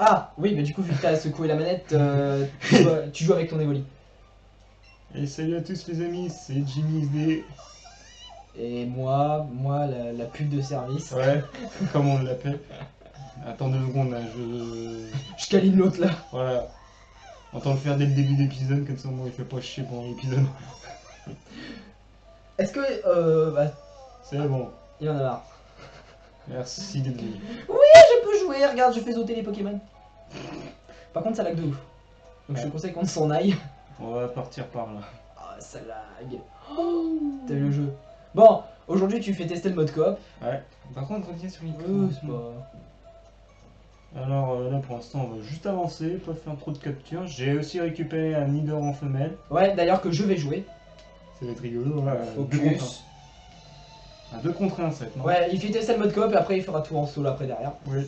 Ah, oui, mais du coup, vu que t'as secoué la manette, tu joues avec ton Evoli. Et salut à tous les amis, c'est Jimmy SD. Et moi la pute de service. Ouais, comme on l'appelle. Attends 2 secondes là, Je câline l'autre là. Voilà. On entend le faire dès le début d'épisode, comme ça au moins il fait pas chier pendant l'épisode. Est-ce que. Bah, C'est bon. il y en a marre. Merci d'être venu. Je peux jouer, regarde, je fais sauter les Pokémon. Par contre, ça lag de ouf. Donc je te conseille qu'on s'en aille. On va partir par là. Ah, ça lag. Oh, t'as vu le jeu. Bon, aujourd'hui tu fais tester le mode coop. Ouais. Par contre, reviens sur les C'est pas. Alors là pour l'instant on va juste avancer, pas faire trop de captures. J'ai aussi récupéré un Nidoran en femelle. Ouais, d'ailleurs que je vais jouer. Ça va être rigolo. Ouais, Focus. 2 contre 1 7, non? Ouais, il fait tester le mode coop et après il fera tout en solo après derrière. Oui.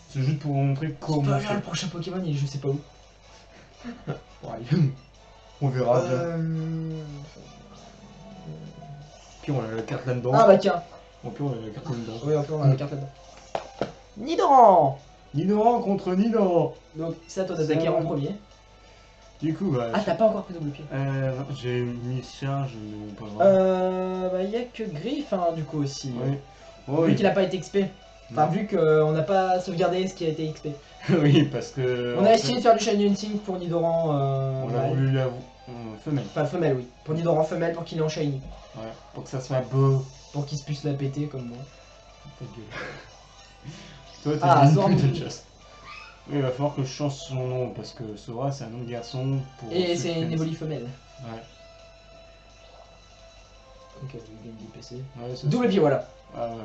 C'est juste pour vous montrer C'est comment pas faire. bien, le prochain Pokémon, il est je sais pas où. Ouais. On verra bien. Puis on a la carte là-dedans. Ah bah tiens. Au pire on a la carte là-dedans. Oui, enfin on a la carte là-dedans. Nidoran. Nidoran contre Nidoran. Donc c'est à toi d'attaquer en premier. Du coup, bah. Ah, t'as pas encore pris double pied. Non, j'ai mis charge, mais pas vraiment. Bah y'a que Griff hein, du coup aussi. Oui. Vu Oui. qu'il a pas été XP. Enfin, Non. vu qu'on n'a pas sauvegardé ce qui a été XP. Oui, parce que. On a essayé de faire du Shiny Hunting pour Nidoran On a mâle. voulu la femelle. Enfin, femelle, oui. Pour Nidoran femelle, pour qu'il est en Shiny. Ouais, pour que ça soit beau. Pour qu'il se puisse la péter comme moi. Ta gueule. Toi, Ah, t'as une Zorn. putain de chasse. Oui, il va falloir que je change son nom parce que Sora c'est un nom de garçon. Pour Et ceux c'est qui une connaissent. Evoli femelle. Ouais. Ok, le game du PC. Ouais, c'est Double ça. pied, voilà. Ah, ouais.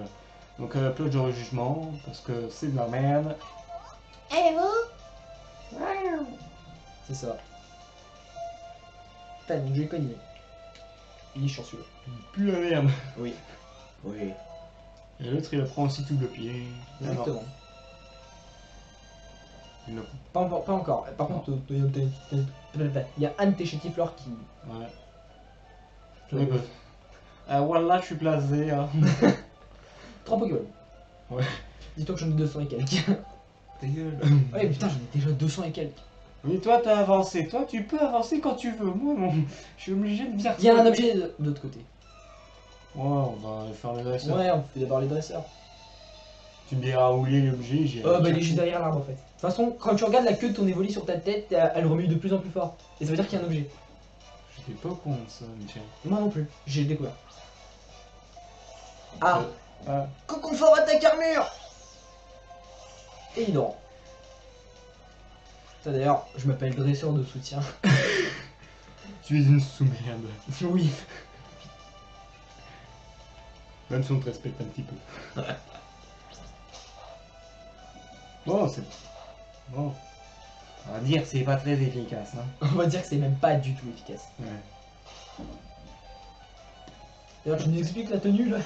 Donc, upload genre jugement parce que c'est de la merde. Eh vous. C'est ça. Putain, mon Joy-Con il est chiant celui-là. Plus la merde. Oui. Oui. Et l'autre il apprend aussi tout le pied. Exactement. Il l'a- Pas encore. Par contre, il y a Anne Téchétiflore qui. Ouais. Oui, bah. Ah voilà, je suis blasé. Hein. 3 Pokémon. Ouais. Dis-toi que j'en ai 200 et quelques. Ta gueule. Ouais, putain, j'en ai déjà 200 et quelques. Oui, toi t'as avancé. Toi tu peux avancer quand tu veux. Moi, non. Je suis obligé de dire. Il y a un objet de l'autre côté. Ouais, on va faire le dresseur. Ouais, on fait d'abord les dresseurs. Tu me diras où il est l'objet. J'ai. Bah il est juste derrière l'arbre en fait. De toute façon, quand tu regardes la queue de ton Evoli sur ta tête, elle remue de plus en plus fort. Et ça veut dire qu'il y a un objet. J'étais pas au courant de ça, Michel. Moi non plus, j'ai découvert. Ah, Ah. Coconfort attaque armure. Et il dort. Ça d'ailleurs, je m'appelle dresseur de soutien. Tu es une sous-merde. Oui. Même si on te respecte un petit peu. Bon, c'est. Bon. On va dire que c'est pas très efficace, hein. On va dire que c'est même pas du tout efficace. Ouais. D'ailleurs, tu nous expliques la tenue là.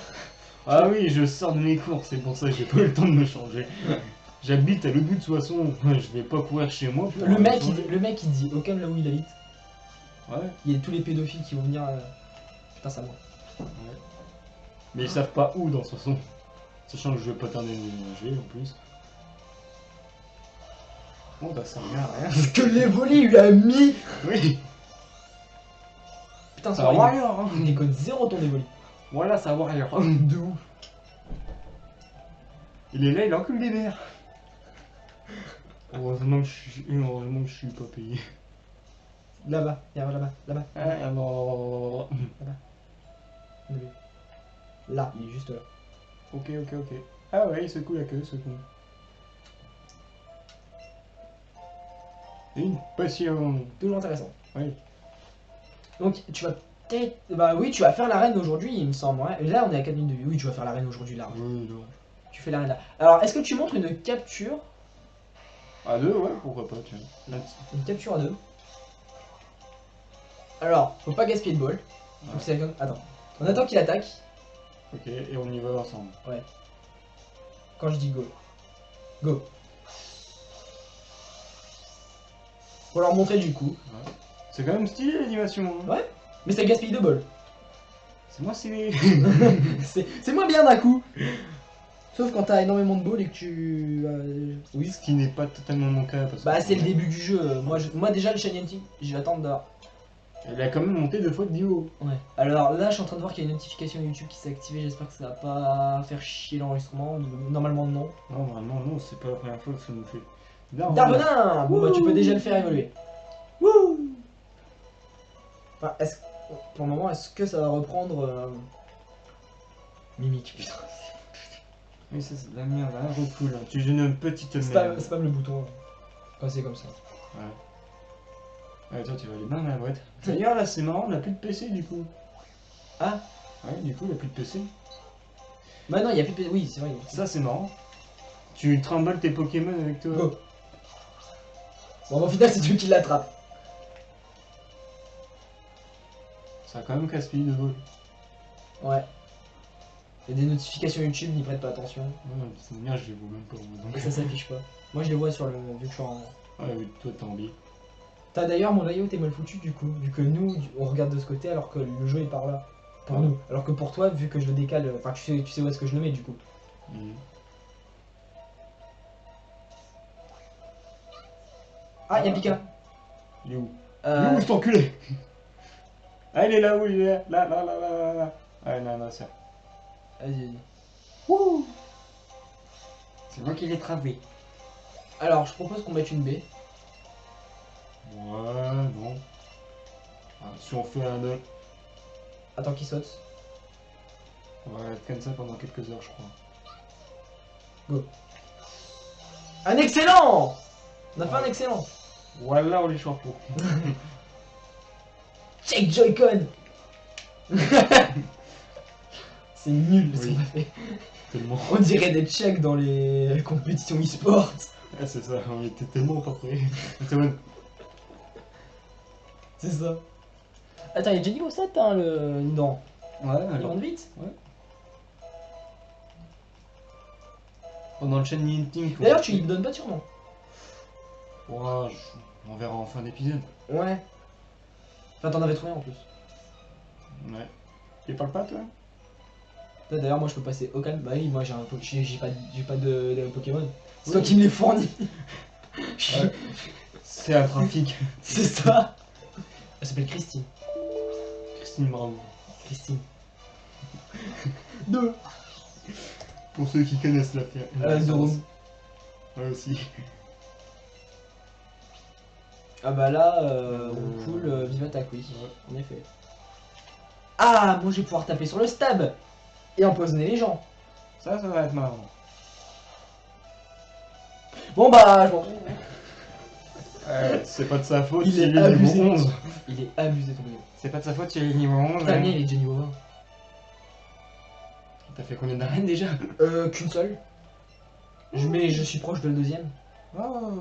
Ah oui, je sors de mes cours, c'est pour ça que j'ai pas eu le temps de me changer. J'habite à l'autre bout de Soissons, je vais pas courir chez moi pour Le me mec, changer. il dit aucun là où il habite. Ouais, Il y a tous les pédophiles qui vont venir. Putain, ça moi. ouais. Mais ils savent pas où dans Soissons. Sachant que je vais pas tarder de déménager en plus. Bon bah ça revient à rien. Ce que l'Evoli il a mis. Oui, Putain, ça ça va va. Warrior, hein. Il déconne zéro ton Evoli. Voilà, ça Warrior. De ouf. Il est là, il encule des verres. Heureusement que je suis pas payé. Là-bas, là-bas, là-bas. Ah non. Là, il est juste là. Ok. Ah ouais, il secoue la queue, ce con. Une passion. Toujours intéressant. Oui. Donc, tu vas peut-être. Bah oui, tu vas faire l'arène aujourd'hui, il me semble. Ouais. Et là, on est à 4 minutes de vie. Oui, tu vas faire l'arène aujourd'hui là. Oui, non. Tu fais l'arène là. Alors, est-ce que tu montres une capture? À 2, ouais, pourquoi pas, tiens. Une capture à 2. Alors, faut pas gaspiller de bol. Donc, c'est comme. Attends. On attend qu'il attaque. Ok, et on y va ensemble. Quand je dis go. Go. Faut leur montrer du coup. Ouais. C'est quand même stylé l'animation. Hein. Ouais. Mais ça gaspille de bol. C'est moi stylé. C'est moins bien d'un coup. Sauf quand t'as énormément de balles et que tu... Oui, ce qui n'est pas totalement mon cas. Parce Bah que, c'est le début du jeu. Moi déjà le Shiny Hunting, je vais attendre d'avoir. Elle a quand même monté 2 fois de niveau. Ouais. Alors là je suis en train de voir qu'il y a une notification YouTube qui s'est activée. J'espère que ça va pas faire chier l'enregistrement. Normalement non. Non, vraiment, non, c'est pas la première fois que ça nous fait. Darbonin. Bon bah tu peux déjà le faire évoluer. Wouh. Enfin, pour le moment, est-ce que ça va reprendre Mimique, putain. Mais ça, c'est de la merde, hein, recoule. Hein. Tu jeûnes une petite merde. Spam le bouton quand c'est comme ça. Ouais. Ouais, toi, tu vas aller dans la boîte. D'ailleurs, là, c'est marrant, on a plus de PC du coup. Ah. Ouais, du coup, il a plus de PC. Bah non, il y a plus de PC. Oui, c'est vrai. Ça, c'est marrant. Tu trimballes tes Pokémon avec toi. Go. Bon, au final, c'est tu qui l'attrape. Ça a quand même casse-pied de vol. Ouais. Il y a des notifications YouTube, n'y prête pas attention. Ouais, c'est bien, je les vois même pas. Donc... Et ça s'affiche pas. Moi, je les vois sur le. Vu que je suis en. Ouais, oui, toi, t'as envie. T'as d'ailleurs mon layout est mal foutu du coup, vu que nous on regarde de ce côté alors que le jeu est par là. Pour nous. Alors que pour toi, vu que je le décale, enfin tu sais où est-ce que je le mets du coup. Ah, y'a Pika. Il est où Il est où cet enculé? Ah, il est là où il est là. Là. Ah, non, ça. Vas-y. Wouh. C'est moi qui l'ai travé. Alors, je propose qu'on mette une baie. Ouais, non. Ah, si on fait un œuf, Attends qu'il saute. on va être comme ça pendant quelques heures, je crois. Go. Un excellent. On a fait un excellent. Voilà, on les chapeaux. Check Joy-Con. C'est nul ce Oui. qu'on a fait. Tellement. On dirait des checks dans les compétitions e-sport. Ah, c'est ça, on était tellement pas prêts. C'est bon. C'est ça. Attends, il est déjà niveau 7 hein le. Non. Ouais, Il alors. monte vite. Pendant le chaîne Hunting. D'ailleurs, tu lui donnes pas de surnom. Ouais, on verra en fin d'épisode. Ouais. Enfin, t'en avais trouvé en plus. Ouais. Tu parles pas, toi? D'ailleurs, moi je peux passer au calme. Bah oui, moi j'ai pas de Pokémon. C'est Oui. toi qui me les fournis. Ouais. C'est un trafic. C'est ça. Elle s'appelle Christine. Christine Bravo. Christine. 2. Pour ceux qui connaissent l'affaire. Zorum. Ouais, aussi. Ah bah là, cool, vive attaque, oui. Ouais. En effet. Ah, moi je vais pouvoir taper sur le stab et empoisonner les gens. Ça va être marrant. Bon bah, je m'en fous. C'est pas de sa faute, Il est niveau abusé. 11. Il est abusé ton niveau. C'est pas de sa faute, il est niveau 11. Putain, le mien, il est déjà niveau 20. T'as fait combien d'arènes déjà? Qu'une seule. Je suis proche de le deuxième. Oh.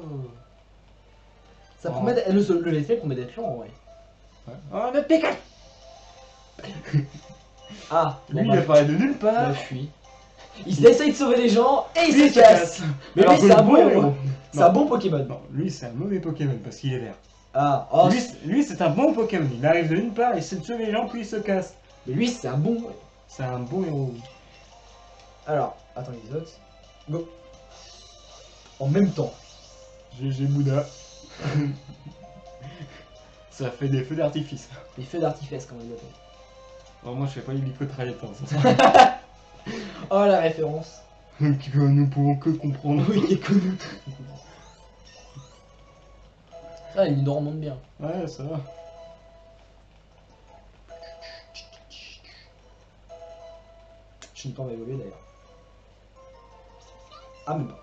Ça promet d'être... Le let's play promet d'être long, ouais. Oh, notre Pikachu. Ah, Lui, bon, il bah, apparaît de nulle bah, part. fuis. Il essaye de sauver les gens et il Lui, se casse. Mais Alors lui, que c'est le un bon héros. héros. C'est Non. un bon Pokémon. Non, lui, c'est un mauvais Pokémon parce qu'il est vert. Ah, oh, Lui, c'est un bon Pokémon. Il arrive de nulle part, il essaie de sauver les gens, puis il se casse. mais lui, c'est un bon. C'est un bon héros. Alors, attends les autres. Go. En même temps. GG Bouddha. Ça fait des feux d'artifice. Les feux d'artifice, comme on les appelle. Alors moi, je fais pas les micro-trajetteurs, ça. Oh, la référence. Que nous pouvons que comprendre. Oui, il est connu. Ah, il nous remonte bien. Ouais, ça va. Je ne peux pas évoluer d'ailleurs. Ah, même pas.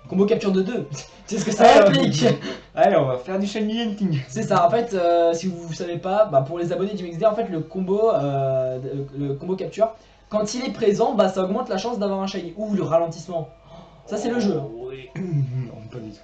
Combo capture de 2. C'est ce que ça implique. Allez, on va faire du shiny hunting. C'est ça, en fait, si vous savez pas, bah, pour les abonnés du MXD, en fait, le combo capture, quand il est présent, bah, ça augmente la chance d'avoir un shiny. Ou le ralentissement. Ça, c'est le jeu. Hein. Oui. Non, pas du tout.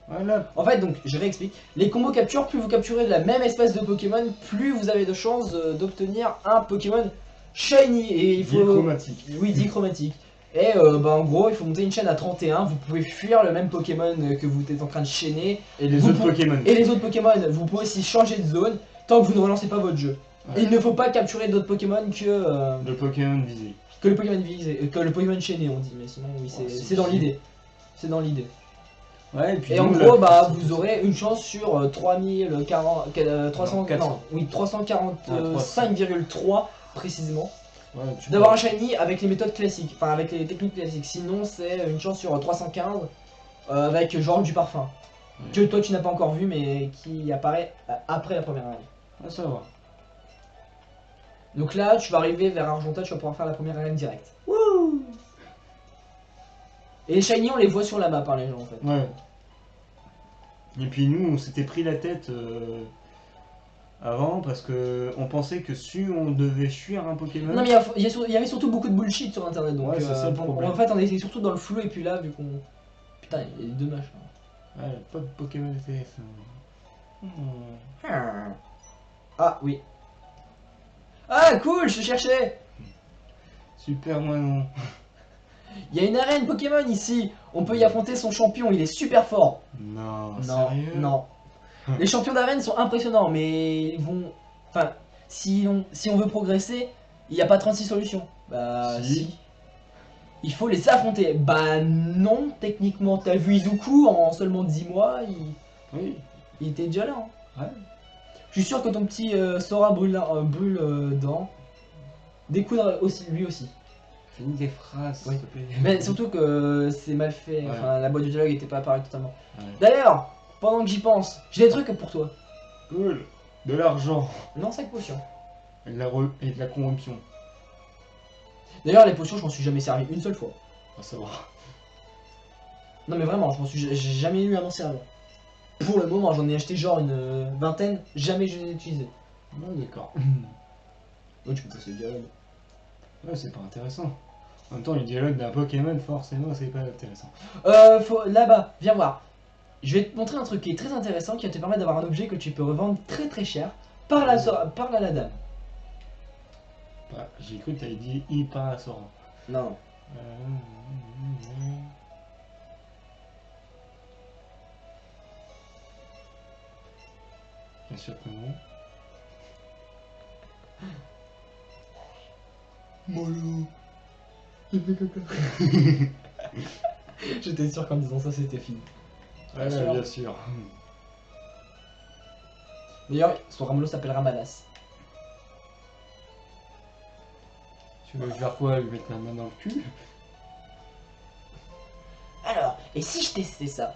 Voilà. En fait, donc, je réexplique. Les combos capture, plus vous capturez de la même espèce de Pokémon, plus vous avez de chances d'obtenir un Pokémon shiny. Et il faut... Dichromatique. Oui, dichromatique. Et bah, en gros, il faut monter une chaîne à 31. Vous pouvez fuir le même Pokémon que vous êtes en train de chaîner. Et les Vous autres pouvez- Pokémon. Et les autres Pokémon, vous pouvez aussi changer de zone tant que vous ne relancez pas votre jeu. Ouais. Et il ne faut pas capturer d'autres Pokémon que... Le Pokémon visé. que le Pokémon divisé, que le Pokémon chaîné on dit, mais sinon oui c'est dans l'idée. C'est dans l'idée. Ouais, et puis Et en nous, gros, là, vous aurez une chance sur 3040, 300, Non, 400. non, oui, 345,3 précisément, ouais, tu d'avoir peux- un shiny avec les méthodes classiques, enfin avec les techniques classiques. Sinon, c'est une chance sur 315 avec genre du parfum. Ouais. Que toi tu n'as pas encore vu, mais qui apparaît après la première arène. Ah, ça va. Donc là, tu vas arriver vers Argenta, tu vas pouvoir faire la première arène directe. Wouh! Et les shiny, on les voit sur la map, hein, les gens en fait. Ouais. Et puis nous, on s'était pris la tête avant parce que on pensait que si on devait fuir un Pokémon. Non mais il y avait surtout beaucoup de bullshit sur internet, donc Ouais, c'est ça le problème. en fait on était surtout dans le flou et puis là vu qu'on... Putain, il y a les deux mâches là. Ouais, pas de Pokémon FF. Ah oui. Ah cool, je te cherchais. Super moinon. Il y a une arène Pokémon ici. On peut y affronter son champion, il est super fort. Non, Non, sérieux. non. Les champions d'arène sont impressionnants, mais ils vont... Enfin, si on veut progresser, il n'y a pas 36 solutions. Bah si. Il faut les affronter. Bah non, techniquement. T'as vu Izuku en seulement 10 mois, Oui. il était déjà là. Hein. Ouais. Je suis sûr que ton petit Sora brûle dedans. Découdre aussi, lui aussi. Finis tes phrases, Oui. s'il te plaît. Mais surtout que c'est mal fait. Ouais. Enfin, la boîte du dialogue était pas apparue totalement. Ouais. D'ailleurs, pendant que j'y pense, j'ai des trucs pour toi. Cool. De l'argent. Non, 5 potions. Et de la corruption. D'ailleurs, les potions, je m'en suis jamais servi une seule fois. À savoir. Non, mais vraiment, j'ai jamais eu à m'en servir. Pour le moment, j'en ai acheté genre une vingtaine, jamais je les ai utilisés. Non, d'accord. Oh, tu peux passer le dialogue. Ouais, c'est pas intéressant. En même temps, le dialogue d'un Pokémon, forcément, c'est pas intéressant. Là-bas, viens voir. Je vais te montrer un truc qui est très intéressant qui va te permettre d'avoir un objet que tu peux revendre très très cher. Parle à la dame. Bah, j'ai cru que t'avais dit hyper Sora. Non. Bien sûr que non. Mollo. J'étais sûr qu'en disant ça c'était fini. Ouais, bien sûr. D'ailleurs, son Ramolo s'appelle Ramadas. Tu veux faire quoi? Lui mettre la main dans le cul? Alors, et si je testais ça?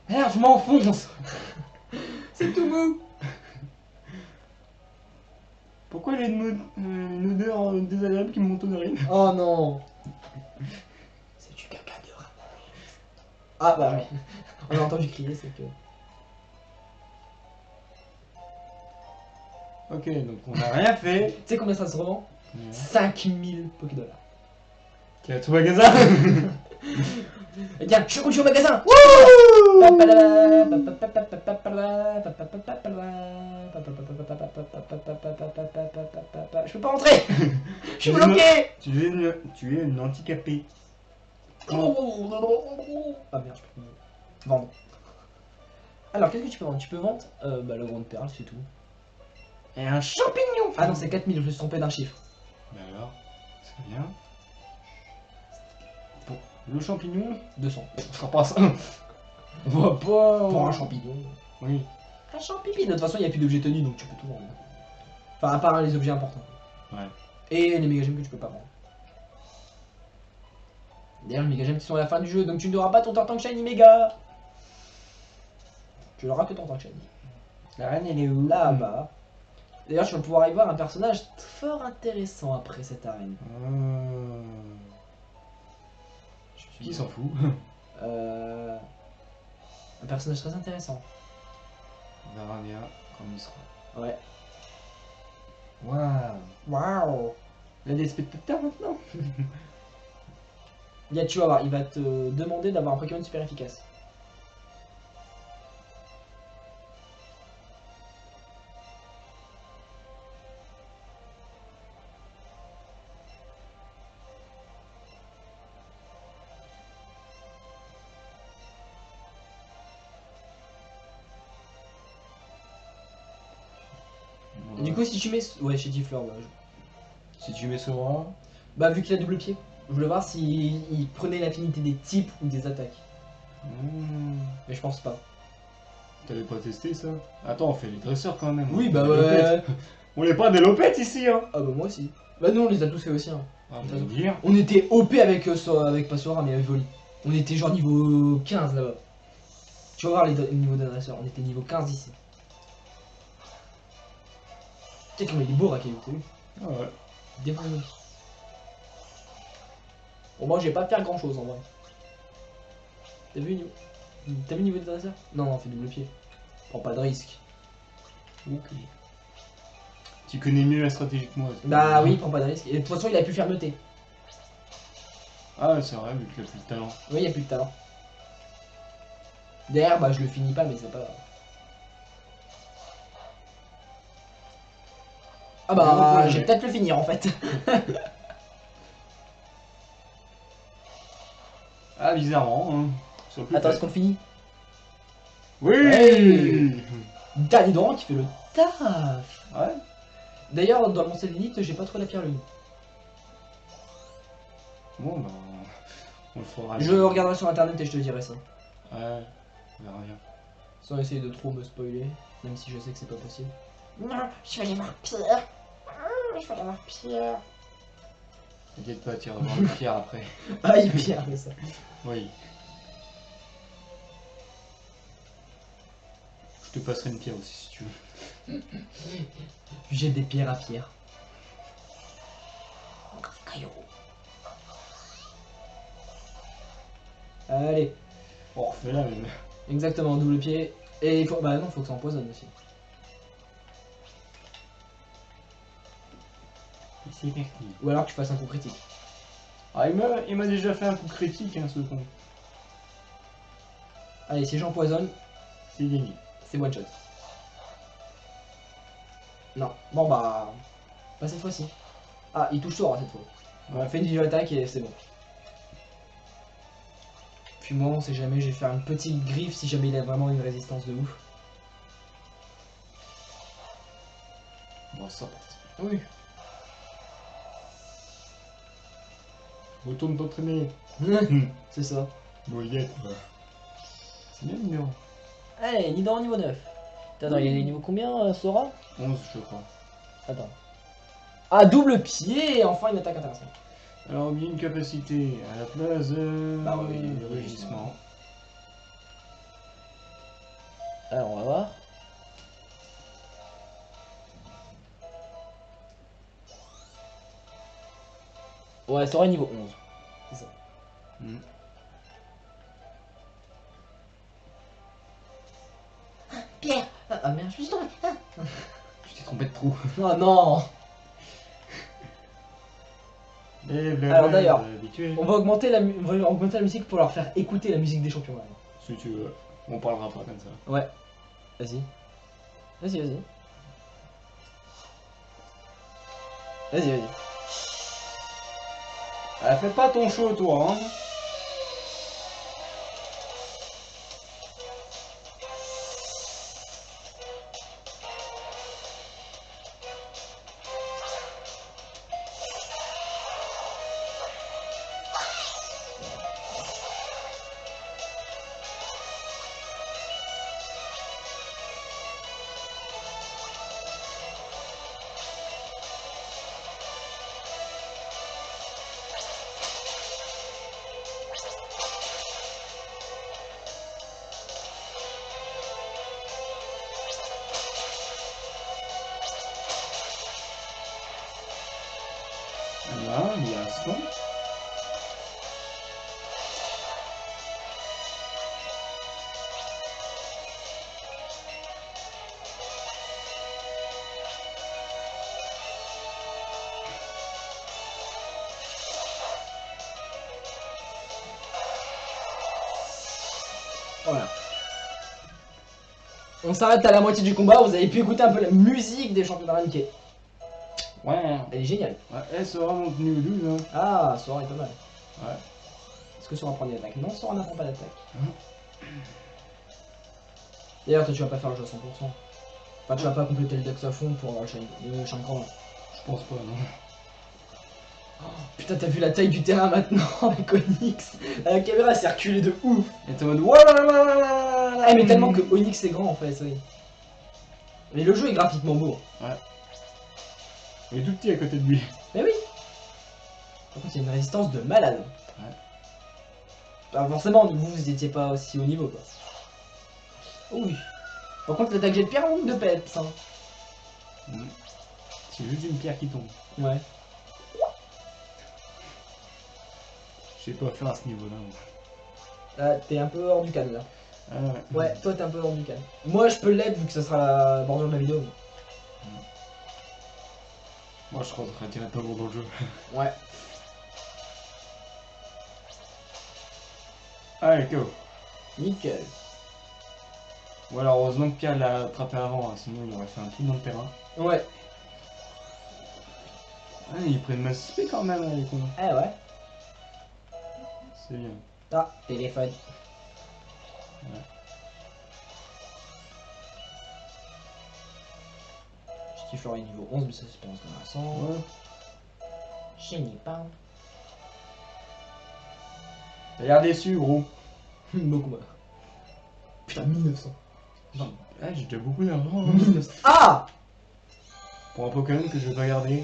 Merde, je m'enfonce! C'est tout mou. Pourquoi il y a une odeur désagréable qui me monte aux narines? Oh non. C'est du caca de Ramadas. Ah bah oui. On a entendu crier, c'est que... Ok, donc on n'a rien fait. Tu sais combien ça se revend? 5000 Pokédollars. Qui a tout magasin? Eh bien, je continue au magasin. Je peux pas rentrer. Je suis bloqué. Tu es une handicapée. Ah merde, je peux pas vendre. Alors, qu'est-ce que tu peux vendre? Tu peux vendre bah, la grande perle, c'est tout. Et un champignon. Ah non, c'est 4000, je me suis trompé d'un chiffre. Mais alors, c'est bien. Pour le champignon, 200. ce sera pas ça. On va pas. Pour un champignon. Oui. Un champignon. De toute façon, il n'y a plus d'objets tenus, donc tu peux tout vendre. Enfin, à part les objets importants. Ouais. Et les mégagems que tu peux pas vendre. D'ailleurs, les mégagems qui sont à la fin du jeu, donc tu n'auras pas ton Tortank Shiny méga. Tu n'auras que ton Tortank Shiny. La reine, elle est où? Là-bas. D'ailleurs, tu vas pouvoir y voir un personnage fort intéressant après cette arène. Qui s'en fout? Un personnage très intéressant. On verra bien comme il sera. Ouais. Waouh. Waouh. Il y a des spectateurs maintenant. Tu vas voir, il va te demander d'avoir un Pokémon super efficace. Et du coup, si tu mets... Ouais, chez Diffleur, ouais. Si tu mets Sora, Bah vu qu'il a double pied, je voulais voir s'il prenait l'affinité des types ou des attaques. Mais je pense pas. T'avais pas testé ça? Attends, on fait les dresseurs quand même. Oui On bah fait des ouais. lopettes. On les prend des lopettes ici hein. Ah bah moi aussi. Bah nous on les a tous fait aussi hein. Ah bah dire. On était OP avec, avec Passora mais avec Voli. On était genre niveau 15 là-bas. Tu vas voir les niveaux d'adresseur, on était niveau 15 ici. Tu sais comment il est beau Racaillou, t'as vu? Ah ouais. Défoncé. Bon moi je vais pas faire grand chose en vrai. T'as vu le niveau d'adresseur? Non, on fait double pied. Prends pas de risque. Ok. Tu connais mieux la stratégie que moi. Bah oui, prends pas de risque. Et de toute façon il a pu fermeté. Ah ouais, c'est vrai, vu qu'il a plus de talent. Oui, il a plus de talent. Derrière, bah je le finis pas, mais c'est pas grave. Ah bah, je vais peut-être le finir en fait. Ah, bizarrement. Hein. Attends, est-ce qu'on le finit? Oui Ouais. Dernier Doran qui fait le taf. Ouais. D'ailleurs, dans le Monster Elite, j'ai pas trouvé la pierre lune. Bon, bah. On le fera. Je regarderai sur internet et je te dirai ça. Ouais, on verra bien. Sans essayer de trop me spoiler, même si je sais que c'est pas possible. Non, je vais aller voir Pierre. Je vais aller voir Pierre. T'inquiète pas, tu vas revoir le pierre après. Ah, il pierre, mais ça. Oui. Je te passerai une pierre aussi si tu veux. J'ai des pierres à pierre. Caillou. Allez, On refait là même. exactement, double pied. Et il faut. Bah non, faut que ça empoisonne aussi. Et c'est parti. Ou alors que tu fasses un coup critique. Ah, il m'a déjà fait un coup critique, hein, ce con. Allez, si j'empoisonne, C'est gagné. c'est one shot. Non, bon bah. Pas cette fois-ci. Ah, il touche Sora cette fois. On a fait une vive attaque et c'est bon. Puis moi, on sait jamais, je vais faire une petite griffe si jamais il a vraiment une résistance de ouf. Bon, c'est parti. Oui. Retourne t'entraîner. C'est ça. Boyette. C'est bien le numéro. Allez, Nidoran niveau 9. Attends, il est niveau combien, Sora? 11, je crois. Attends. Ah, double pied. Enfin, une attaque intéressante. Alors, il y a une capacité à la place de. Bah oui, le rugissement. Alors, on va voir. Ouais, Sora niveau 11. C'est ça. Hmm. Pierre. Ah merde, Je suis tombé. Tu t'es trompé de trou. Oh non. Alors, d'ailleurs, habituel. On va augmenter la musique pour leur faire écouter la musique des champions. Là. Si tu veux. On parlera pas comme ça. Ouais. Vas-y. Vas-y, vas-y. Vas-y, vas-y. Ah, fais pas ton show, toi, hein. Là, l'instant. Voilà. On s'arrête à la moitié du combat. Vous avez pu écouter un peu la musique des champions d'arène qui est. Ouais. Elle est géniale. Ouais, elle sera monte niveau 12, hein. Ah, Sora est pas mal. Ouais. Est-ce que Sora prend des attaques? Non, Sora n'apprend pas d'attaque. D'ailleurs, toi, tu vas pas faire le jeu à 100%. Enfin, tu vas pas compléter le dex à fond pour le Sharingan. Je pense pas, non. Putain, t'as vu la taille du terrain maintenant avec Onyx. La caméra s'est reculée de ouf. Et t'es en mode voilà. Ah, mais tellement que Onyx est grand en fait, oui. Mais le jeu est graphiquement beau. Il est tout petit à côté de lui. Mais oui. Par contre, il y a une résistance de malade. Ouais. Bah, forcément, vous étiez pas aussi haut niveau quoi. Oh oui. Par contre, l'attaque jet de pierre manque de peps. Hein. C'est juste une pierre qui tombe. Ouais. Je sais pas faire à ce niveau-là. Là, t'es un peu hors du cadre là. Ah ouais. Ouais, toi t'es un peu hors du cadre. Moi, je peux l'être vu que ça sera la bordure de la vidéo. Moi je rentrerai directement dans le jeu. Ouais. Allez, go. Nickel. Ou alors heureusement que Pierre l'a attrapé avant, hein, sinon il aurait fait un trou dans le terrain. Ouais. Ah, ils prennent ma spé quand même, les cons. Ah ouais. C'est bien. Ah, téléphone. Ouais. Je kiffe niveau 11, mais ça c'est pas intéressant. Ouais. Je n'ai pas. T'as l'air déçu, gros. Beaucoup moins. Putain, 1900. Non. Ah, j'ai déjà beaucoup d'argent. 1900. Ah. Pour un Pokémon que je vais pas garder.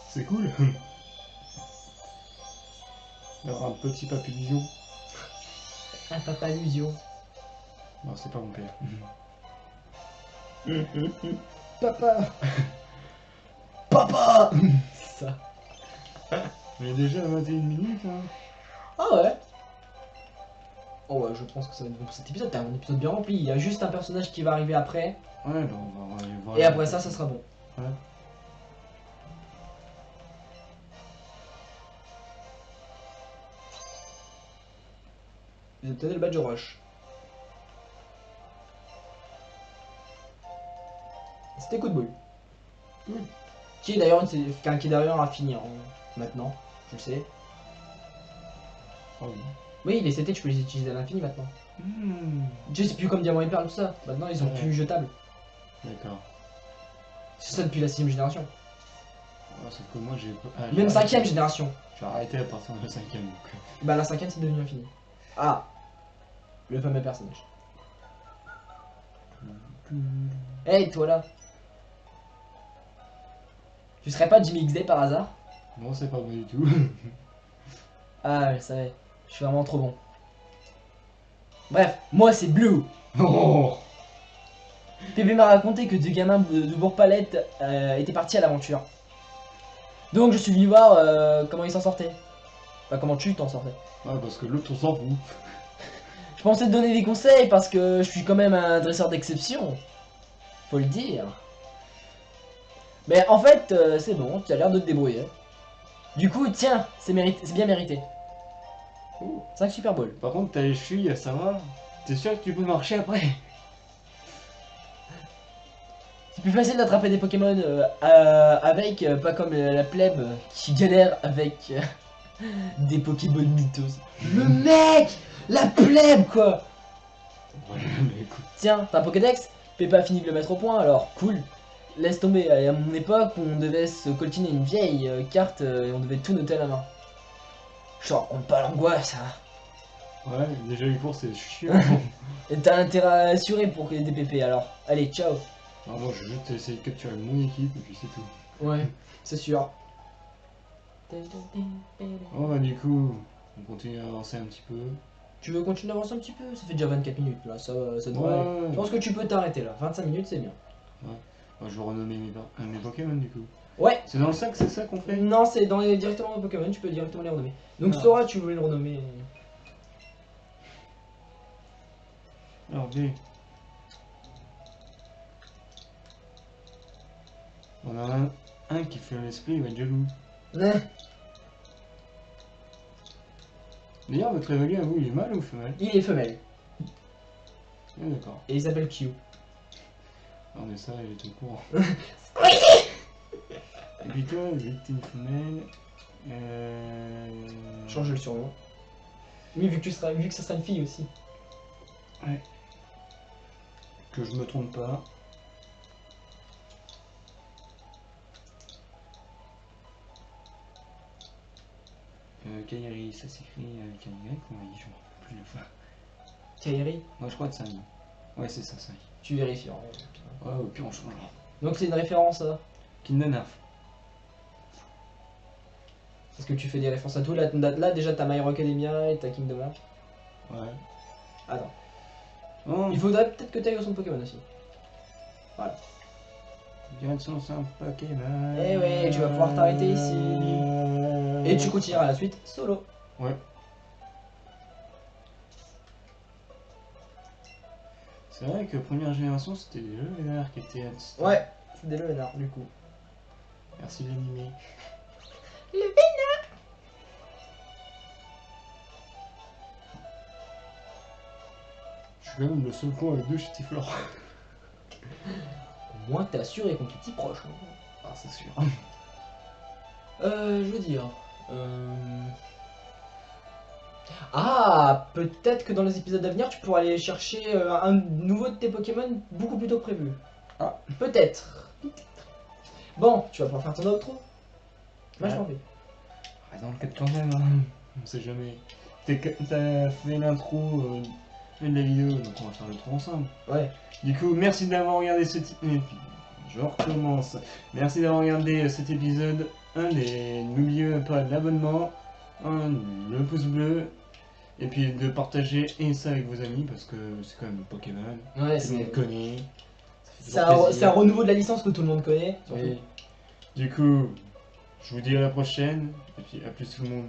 C'est cool. D'avoir un petit papillon. Un papa illusion. Non, c'est pas mon père. Papa. Papa. Ça. On est déjà à 21 minutes, hein. Ah ouais. Oh ouais, je pense que ça va être bon pour cet épisode. T'as un épisode bien rempli. Il y a juste un personnage qui va arriver après. Ouais, bah on va aller voir. Et après ça sera bon. Ouais. Vous obtenez le badge rush. C'était coup de boule. Qui est d'ailleurs a fini maintenant, je le sais. Oh oui. Oui, les CT tu peux les utiliser à l'infini maintenant. Tu sais, c'est plus comme Diamant et Perle tout ça. Maintenant ils sont Ouais. plus jetables. D'accord. C'est ça depuis la 6ème génération. Ah, sauf que moi j'ai. Ah, j'ai Même arrêté. 5ème génération. J'ai arrêté à partir de la 5ème donc. Bah la 5ème c'est devenu infini. Ah, le fameux personnage. Hey toi là. Tu serais pas Jimmy XD par hasard? Non, c'est pas bon du tout. Ah, je savais. Je suis vraiment trop bon. Bref, moi c'est Blue. Oh. PB m'a raconté que deux gamins de Bourg-Palette étaient partis à l'aventure. Donc je suis venu voir comment ils s'en sortaient. Enfin, comment tu t'en sortais. Ouais, parce que l'autre on s'en fout. Je pensais te donner des conseils parce que je suis quand même un dresseur d'exception. Faut le dire. Mais en fait, c'est bon, tu as l'air de te débrouiller. Du coup, tiens, c'est bien mérité. Oh. 5 Super Bowl. Par contre, t'as les chevilles, ça va? T'es sûr que tu peux marcher après? C'est plus facile d'attraper des Pokémon avec, pas comme la plèbe qui galère avec des Pokéball mythos. Le mec, la plèbe quoi. Ouais, mais écoute. Tiens, t'as un Pokédex? Peppa a fini de le mettre au point, alors cool. Laisse tomber, à mon époque, on devait se coltiner une vieille carte et on devait tout noter à la main. Je raconte pas l'angoisse, hein. Ouais, déjà les cours c'est chiant. Et t'as intérêt à assurer pour qu'il y ait des PP, alors. Allez, ciao. Non, moi je vais juste essayer de capturer mon équipe et puis c'est tout. Ouais, c'est sûr. Oh bah du coup, on continue à avancer un petit peu. Tu veux continuer d'avancer un petit peu? Ça fait déjà 24 minutes là, ça devrait aller. Ouais. Je pense que tu peux t'arrêter là, 25 minutes c'est bien. Bah, je vais renommer mes Pokémon du coup. Ouais. C'est dans le sac, c'est ça qu'on fait? Non, c'est directement dans Pokémon, tu peux directement les renommer. Donc Ah. Sora, tu veux le renommer. Alors B. On en a un qui fait l'esprit, il va être jaloux. Ouais. D'ailleurs, votre évolué à vous, il est mâle ou femelle? Il est femelle. Ah, d'accord. Et il s'appelle Q. Non mais ça, il est au courant. Et puis toi, vu que t'es une femelle... Change le surnom. Oui, vu que ça sera une fille aussi. Ouais. Que je me trompe pas. Kairi, ça s'écrit avec un Y ou un I, je me rappelle plus le fois. Kairi, Moi je crois que c'est un I. Ouais, c'est ça, c'est un I. tu vérifies. Hein. Ouais, au pire, on changera. Donc c'est une référence à... Kingdom Hearts. Est-ce que tu fais des références à tout? Là déjà t'as My Hero Academia et t'as Kingdom Hearts. Ouais. Attends. Oh, Il faudrait peut-être que tu ailles au son Pokémon aussi. direction sans Pokémon. Eh ouais, tu vas pouvoir t'arrêter ici. Et tu continueras la suite solo. Ouais. C'est vrai que première génération, c'était des jeux vénères qui étaient... Ouais, c'est des Léonard du coup. Merci l'animé. Je suis quand même le seul con avec 2 Chitiflores. Au moins t'es assuré qu'on t'y proche. Hein. Ah, c'est sûr. Je veux dire... Ah, peut-être que dans les épisodes à venir, tu pourras aller chercher un nouveau de tes Pokémon beaucoup plus tôt que prévu. Ah. Peut-être. Bon, tu vas pouvoir faire ton outro. Moi, je Ouais. t'en prie. Reste dans le cadre quand même, hein. On sait jamais. T'as fait l'intro de la vidéo, donc on va faire le tour ensemble. Ouais. Du coup, merci d'avoir regardé je recommence. Merci d'avoir regardé cet épisode 1 et n'oubliez pas l'abonnement, le pouce bleu, et puis de partager et ça avec vos amis parce que c'est quand même le Pokémon. Ouais, Tout le monde c'est... connaît. C'est un renouveau de la licence que tout le monde connaît. surtout. Oui. Du coup, je vous dis à la prochaine, et puis à plus tout le monde.